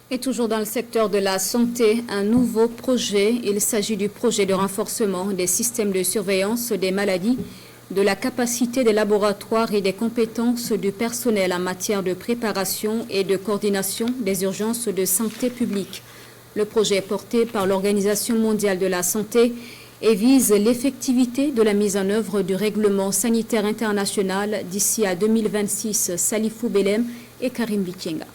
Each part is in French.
Et toujours dans le secteur de la santé, un nouveau projet. Il s'agit du projet de renforcement des systèmes de surveillance des maladies, de la capacité des laboratoires et des compétences du personnel en matière de préparation et de coordination des urgences de santé publique. Le projet est porté par l'Organisation mondiale de la santé et vise l'effectivité de la mise en œuvre du règlement sanitaire international d'ici à 2026. Salifou Belem et Karim Bikenga.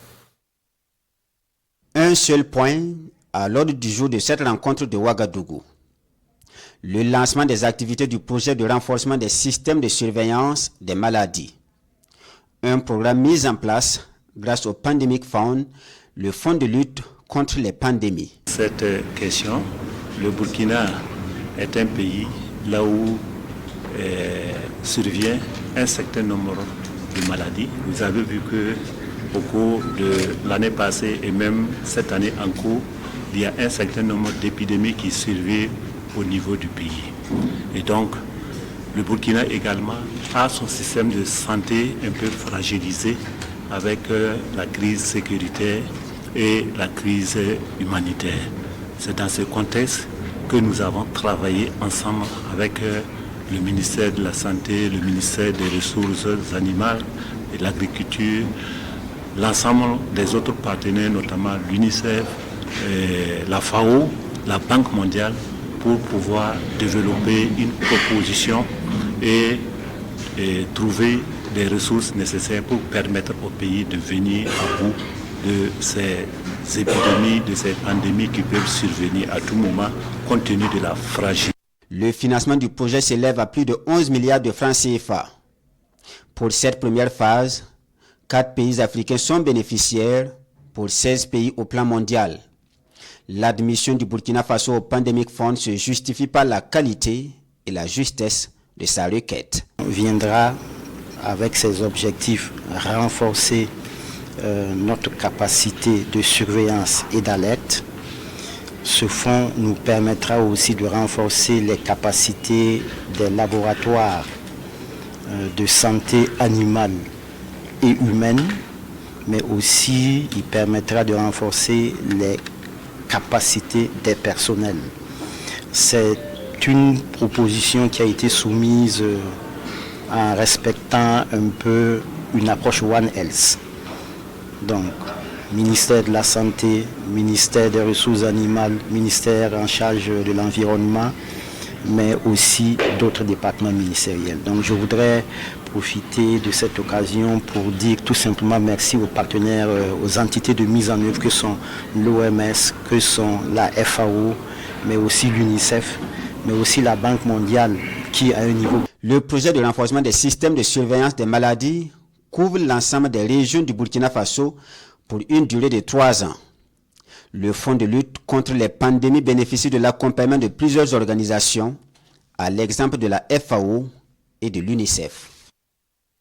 Un seul point à l'ordre du jour de cette rencontre de Ouagadougou. Le lancement des activités du projet de renforcement des systèmes de surveillance des maladies. Un programme mis en place grâce au Pandemic Fund, le fonds de lutte contre les pandémies. Cette question, le Burkina est un pays là où survient un certain nombre de maladies. Vous avez vu que au cours de l'année passée et même cette année en cours, il y a un certain nombre d'épidémies qui survivent au niveau du pays. Et donc, le Burkina également a son système de santé un peu fragilisé avec la crise sécuritaire et la crise humanitaire. C'est dans ce contexte que nous avons travaillé ensemble avec le ministère de la Santé, le ministère des Ressources animales et de l'Agriculture, l'ensemble des autres partenaires, notamment l'UNICEF, la FAO, la Banque mondiale, pour pouvoir développer une proposition et trouver les ressources nécessaires pour permettre au pays de venir à bout de ces épidémies, de ces pandémies qui peuvent survenir à tout moment compte tenu de la fragilité. Le financement du projet s'élève à plus de 11 milliards de francs CFA. Pour cette première phase, 4 pays africains sont bénéficiaires pour 16 pays au plan mondial. L'admission du Burkina Faso au Pandemic Fund se justifie par la qualité et la justesse de sa requête. On viendra avec ses objectifs renforcer notre capacité de surveillance et d'alerte. Ce fonds nous permettra aussi de renforcer les capacités des laboratoires de santé animale et humaine, mais aussi il permettra de renforcer les capacités des personnels. C'est une proposition qui a été soumise en respectant un peu une approche One Health. Donc, ministère de la Santé, ministère des Ressources animales, ministère en charge de l'environnement, mais aussi d'autres départements ministériels. Donc je voudrais profiter de cette occasion pour dire tout simplement merci aux partenaires, aux entités de mise en œuvre que sont l'OMS, que sont la FAO, mais aussi l'UNICEF, mais aussi la Banque mondiale qui a un niveau. Le projet de renforcement des systèmes de surveillance des maladies couvre l'ensemble des régions du Burkina Faso pour une durée de 3 ans. Le fonds de lutte contre les pandémies bénéficie de l'accompagnement de plusieurs organisations, à l'exemple de la FAO et de l'UNICEF.